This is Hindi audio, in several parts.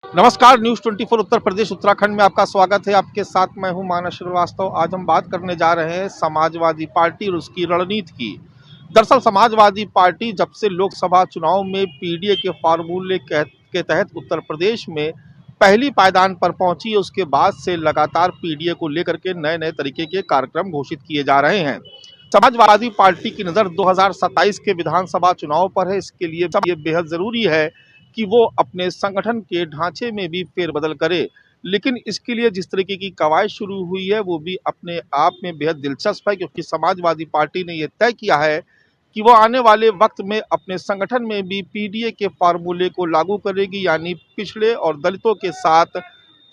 नमस्कार, न्यूज़ 24 उत्तर प्रदेश उत्तराखंड में आपका स्वागत है। आपके साथ मैं हूं मानस श्रीवास्तव। आज हम बात करने जा रहे हैं समाजवादी पार्टी और उसकी रणनीति की। दरअसल समाजवादी पार्टी जब से लोकसभा चुनाव में पीडीए के फार्मूले के तहत उत्तर प्रदेश में पहली पायदान पर पहुंची, उसके बाद से लगातार पीडीए को लेकर के नए नए तरीके के कार्यक्रम घोषित किए जा रहे हैं। समाजवादी पार्टी की नज़र 2027 के विधानसभा चुनाव पर है। इसके लिए ये बेहद ज़रूरी है कि वो अपने संगठन के ढांचे में भी फेरबदल करे, लेकिन इसके लिए जिस तरीके की कवायद शुरू हुई है वो भी अपने आप में बेहद दिलचस्प है, क्योंकि समाजवादी पार्टी ने यह तय किया है कि वो आने वाले वक्त में अपने संगठन में भी पीडीए के फार्मूले को लागू करेगी, यानी पिछड़े और दलितों के साथ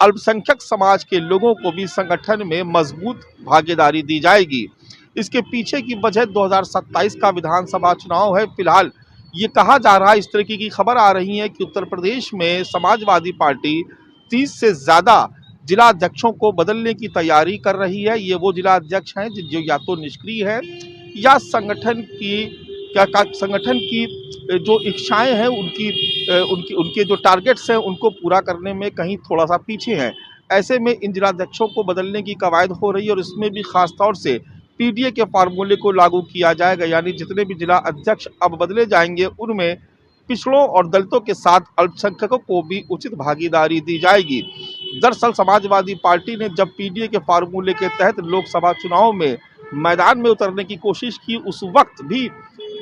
अल्पसंख्यक समाज के लोगों को भी संगठन में मजबूत भागीदारी दी जाएगी। इसके पीछे की वजह 2027 का विधानसभा चुनाव है। फिलहाल ये कहा जा रहा है, इस तरीके की खबर आ रही है कि उत्तर प्रदेश में समाजवादी पार्टी 30 से ज़्यादा जिला अध्यक्षों को बदलने की तैयारी कर रही है। ये वो जिला अध्यक्ष हैं जो या तो निष्क्रिय है या संगठन की जो इच्छाएं हैं उनके जो टारगेट्स हैं उनको पूरा करने में कहीं थोड़ा सा पीछे हैं। ऐसे में इन जिलाध्यक्षों को बदलने की कवायद हो रही है और इसमें भी खास तौर से पीडीए के फार्मूले को लागू किया जाएगा, यानी जितने भी जिला अध्यक्ष अब बदले जाएंगे उनमें पिछड़ों और दलितों के साथ अल्पसंख्यकों को भी उचित भागीदारी दी जाएगी। दरअसल समाजवादी पार्टी ने जब पीडीए के फार्मूले के तहत लोकसभा चुनाव में मैदान में उतरने की कोशिश की, उस वक्त भी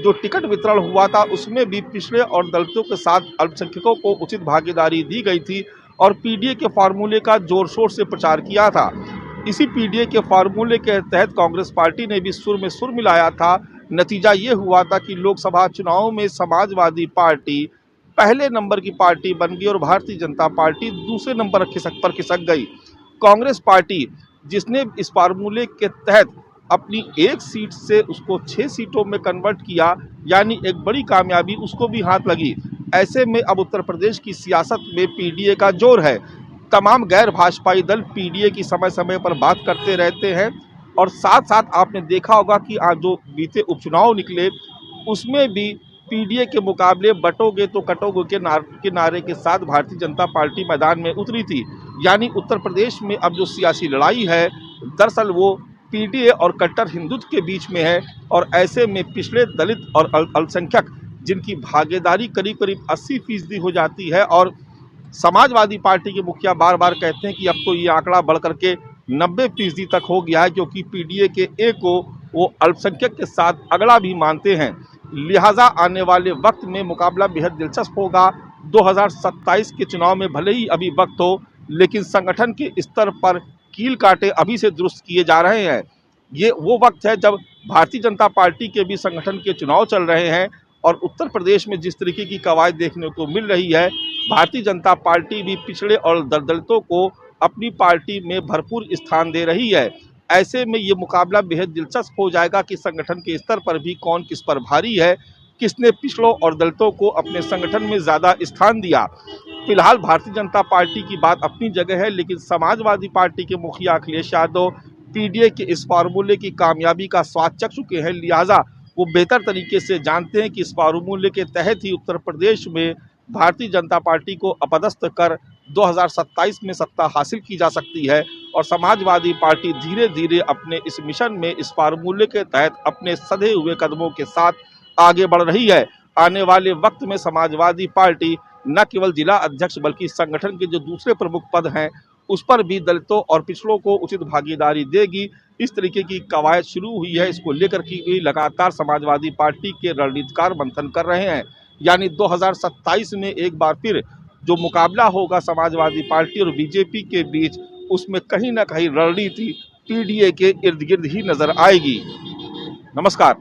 जो टिकट वितरण हुआ था उसमें भी पिछड़े और दलितों के साथ अल्पसंख्यकों को उचित भागीदारी दी गई थी और पीडीए के फार्मूले का जोर शोर से प्रचार किया था। इसी पीडीए के फार्मूले के तहत कांग्रेस पार्टी ने भी सुर में सुर मिलाया था। नतीजा ये हुआ था कि लोकसभा चुनाव में समाजवादी पार्टी पहले नंबर की पार्टी बन गई और भारतीय जनता पार्टी दूसरे नंबर पर खिसक गई। कांग्रेस पार्टी जिसने इस फार्मूले के तहत अपनी एक सीट से उसको 6 सीटों में कन्वर्ट किया, यानी एक बड़ी कामयाबी उसको भी हाथ लगी। ऐसे में अब उत्तर प्रदेश की सियासत में पीडीए का जोर है। तमाम गैर भाजपाई दल पीडीए की समय समय पर बात करते रहते हैं और साथ साथ आपने देखा होगा कि आज जो बीते उपचुनाव निकले उसमें भी पीडीए के मुकाबले बटोगे तो कटोगे के नारे के साथ भारतीय जनता पार्टी मैदान में उतरी थी। यानी उत्तर प्रदेश में अब जो सियासी लड़ाई है दरअसल वो पीडीए और कट्टर हिंदुत्व के बीच में है और ऐसे में पिछड़े दलित और अल्पसंख्यक जिनकी भागीदारी करीब करीब 80% हो जाती है, और समाजवादी पार्टी के मुखिया बार बार कहते हैं कि अब तो ये आंकड़ा बढ़ करके 90% तक हो गया है, क्योंकि पीडीए के ए को वो अल्पसंख्यक के साथ अगला भी मानते हैं। लिहाजा आने वाले वक्त में मुकाबला बेहद दिलचस्प होगा। 2027 के चुनाव में भले ही अभी वक्त हो, लेकिन संगठन के स्तर पर कील काटे अभी से दुरुस्त किए जा रहे हैं। ये वो वक्त है जब भारतीय जनता पार्टी के भी संगठन के चुनाव चल रहे हैं और उत्तर प्रदेश में जिस तरीके की कवायद देखने को मिल रही है, भारतीय जनता पार्टी भी पिछड़े और दलितों को अपनी पार्टी में भरपूर स्थान दे रही है। ऐसे में ये मुकाबला बेहद दिलचस्प हो जाएगा कि संगठन के स्तर पर भी कौन किस पर भारी है, किसने पिछड़ों और दलितों को अपने संगठन में ज़्यादा स्थान दिया। फिलहाल भारतीय जनता पार्टी की बात अपनी जगह है, लेकिन समाजवादी पार्टी के मुखिया अखिलेश यादव पीडीए के इस फार्मूले की कामयाबी का स्वाद चख चुके हैं। लिहाजा वो बेहतर तरीके से जानते हैं कि इस फार्मूले के तहत ही उत्तर प्रदेश में भारतीय जनता पार्टी को अपदस्थ कर 2027 में सत्ता हासिल की जा सकती है और समाजवादी पार्टी धीरे धीरे अपने इस मिशन में इस फार्मूले के तहत अपने सधे हुए कदमों के साथ आगे बढ़ रही है। आने वाले वक्त में समाजवादी पार्टी न केवल जिला अध्यक्ष बल्कि संगठन के जो दूसरे प्रमुख पद हैं उस पर भी दलितों और पिछड़ों को उचित भागीदारी देगी। इस तरीके की कवायद शुरू हुई है। इसको लेकर की भी लगातार समाजवादी पार्टी के रणनीतिकार मंथन कर रहे हैं। यानी 2027 में एक बार फिर जो मुकाबला होगा समाजवादी पार्टी और बीजेपी के बीच, उसमें कहीं ना कहीं रणनीति पीडीए के इर्द गिर्द ही नजर आएगी। नमस्कार।